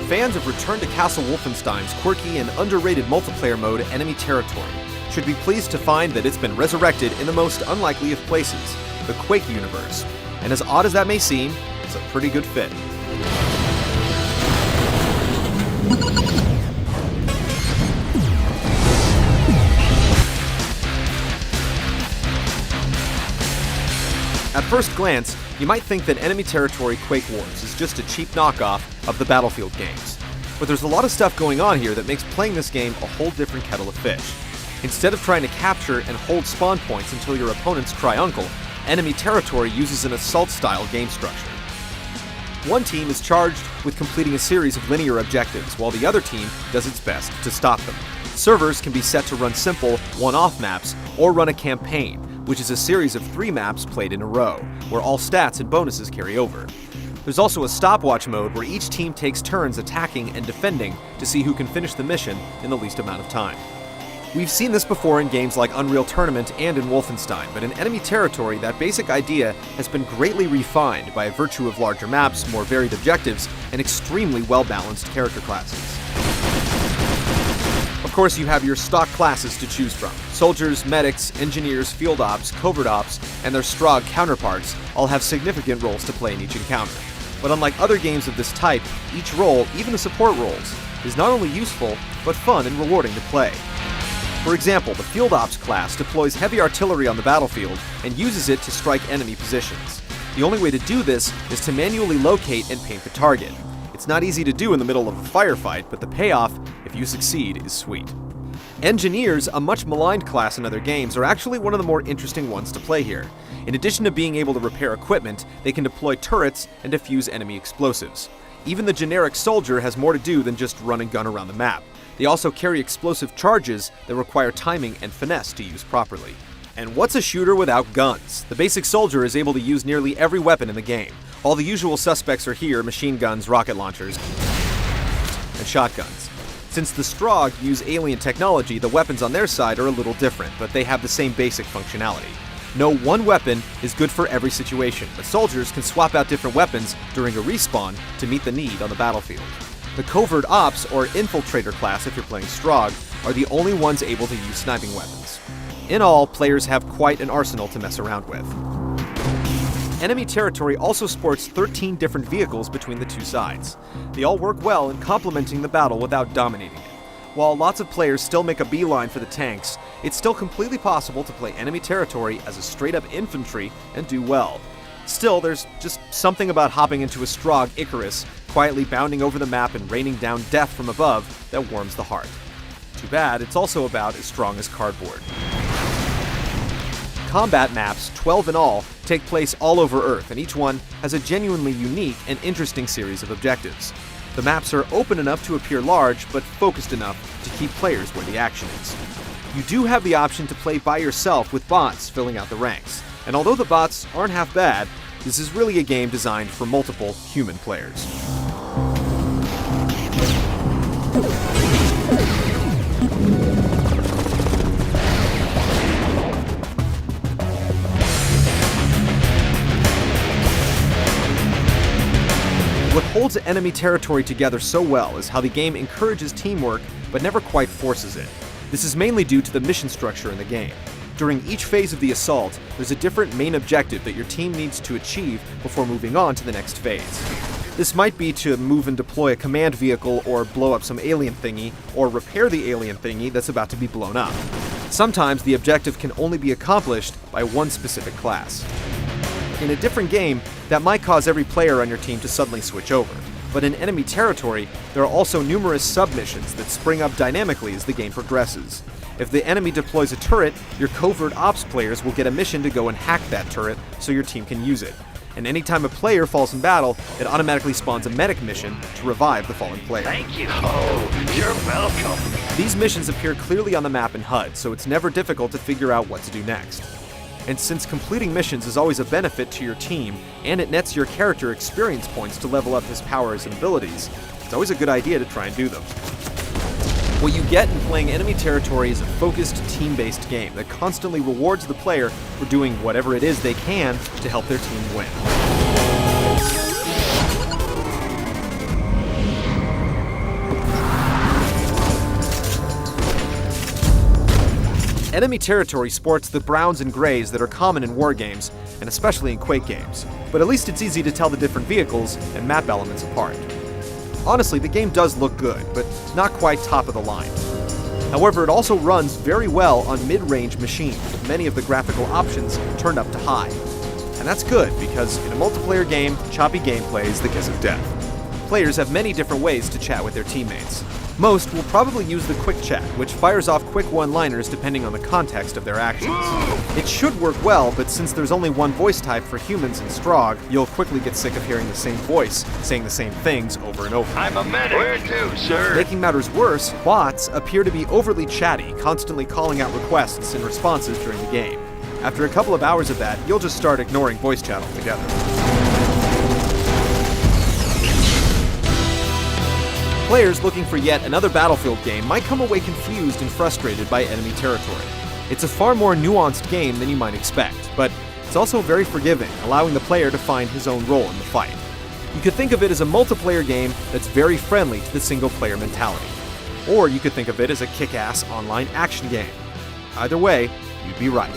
Fans of Return to Castle Wolfenstein's quirky and underrated multiplayer mode, Enemy Territory, should be pleased to find that it's been resurrected in the most unlikely of places, the Quake universe. And as odd as that may seem, it's a pretty good fit. At first glance, you might think that Enemy Territory Quake Wars is just a cheap knockoff of the Battlefield games. But there's a lot of stuff going on here that makes playing this game a whole different kettle of fish. Instead of trying to capture and hold spawn points until your opponents cry uncle, Enemy Territory uses an assault-style game structure. One team is charged with completing a series of linear objectives, while the other team does its best to stop them. Servers can be set to run simple, one-off maps, or run a campaign, which is a series of 3 maps played in a row, where all stats and bonuses carry over. There's also a stopwatch mode where each team takes turns attacking and defending to see who can finish the mission in the least amount of time. We've seen this before in games like Unreal Tournament and in Wolfenstein, but in Enemy Territory, that basic idea has been greatly refined by virtue of larger maps, more varied objectives, and extremely well-balanced character classes. Of course, you have your stock classes to choose from. Soldiers, medics, engineers, field ops, covert ops, and their Strogg counterparts all have significant roles to play in each encounter. But unlike other games of this type, each role, even the support roles, is not only useful, but fun and rewarding to play. For example, the Field Ops class deploys heavy artillery on the battlefield and uses it to strike enemy positions. The only way to do this is to manually locate and paint the target. It's not easy to do in the middle of a firefight, but the payoff, if you succeed, is sweet. Engineers, a much maligned class in other games, are actually one of the more interesting ones to play here. In addition to being able to repair equipment, they can deploy turrets and defuse enemy explosives. Even the generic soldier has more to do than just run and gun around the map. They also carry explosive charges that require timing and finesse to use properly. And what's a shooter without guns? The basic soldier is able to use nearly every weapon in the game. All the usual suspects are here: machine guns, rocket launchers, and shotguns. Since the Strogg use alien technology, the weapons on their side are a little different, but they have the same basic functionality. No one weapon is good for every situation, but soldiers can swap out different weapons during a respawn to meet the need on the battlefield. The Covert Ops, or Infiltrator class if you're playing Strogg, are the only ones able to use sniping weapons. In all, players have quite an arsenal to mess around with. Enemy Territory also sports 13 different vehicles between the two sides. They all work well in complementing the battle without dominating it. While lots of players still make a beeline for the tanks, it's still completely possible to play Enemy Territory as a straight-up infantry and do well. Still, there's just something about hopping into a Strogg Icarus, quietly bounding over the map and raining down death from above, that warms the heart. Too bad, it's also about as strong as cardboard. Combat maps, 12 in all, take place all over Earth, and each one has a genuinely unique and interesting series of objectives. The maps are open enough to appear large, but focused enough to keep players where the action is. You do have the option to play by yourself with bots filling out the ranks, and although the bots aren't half bad, this is really a game designed for multiple human players. What holds Enemy Territory together so well is how the game encourages teamwork, but never quite forces it. This is mainly due to the mission structure in the game. During each phase of the assault, there's a different main objective that your team needs to achieve before moving on to the next phase. This might be to move and deploy a command vehicle, or blow up some alien thingy, or repair the alien thingy that's about to be blown up. Sometimes the objective can only be accomplished by one specific class. In a different game, that might cause every player on your team to suddenly switch over. But in Enemy Territory, there are also numerous sub-missions that spring up dynamically as the game progresses. If the enemy deploys a turret, your Covert Ops players will get a mission to go and hack that turret so your team can use it. And anytime a player falls in battle, it automatically spawns a medic mission to revive the fallen player. Thank you. Oh, you're welcome. These missions appear clearly on the map in HUD, so it's never difficult to figure out what to do next. And since completing missions is always a benefit to your team, and it nets your character experience points to level up his powers and abilities, it's always a good idea to try and do them. What you get in playing Enemy Territory is a focused, team-based game that constantly rewards the player for doing whatever it is they can to help their team win. Enemy territory sports the browns and grays that are common in war games, and especially in Quake games, but at least it's easy to tell the different vehicles and map elements apart. Honestly, the game does look good, but not quite top of the line. However, it also runs very well on mid-range machines, with many of the graphical options turned up to high. And that's good, because in a multiplayer game, choppy gameplay is the kiss of death. Players have many different ways to chat with their teammates. Most will probably use the quick chat, which fires off quick one-liners depending on the context of their actions. It should work well, but since there's only one voice type for humans in Strogg, you'll quickly get sick of hearing the same voice, saying the same things over and over. I'm a medic. Where to, sir? Making matters worse, bots appear to be overly chatty, constantly calling out requests and responses during the game. After a couple of hours of that, you'll just start ignoring voice chat altogether. Players looking for yet another Battlefield game might come away confused and frustrated by enemy territory. It's a far more nuanced game than you might expect, but it's also very forgiving, allowing the player to find his own role in the fight. You could think of it as a multiplayer game that's very friendly to the single-player mentality. Or you could think of it as a kick-ass online action game. Either way, you'd be right.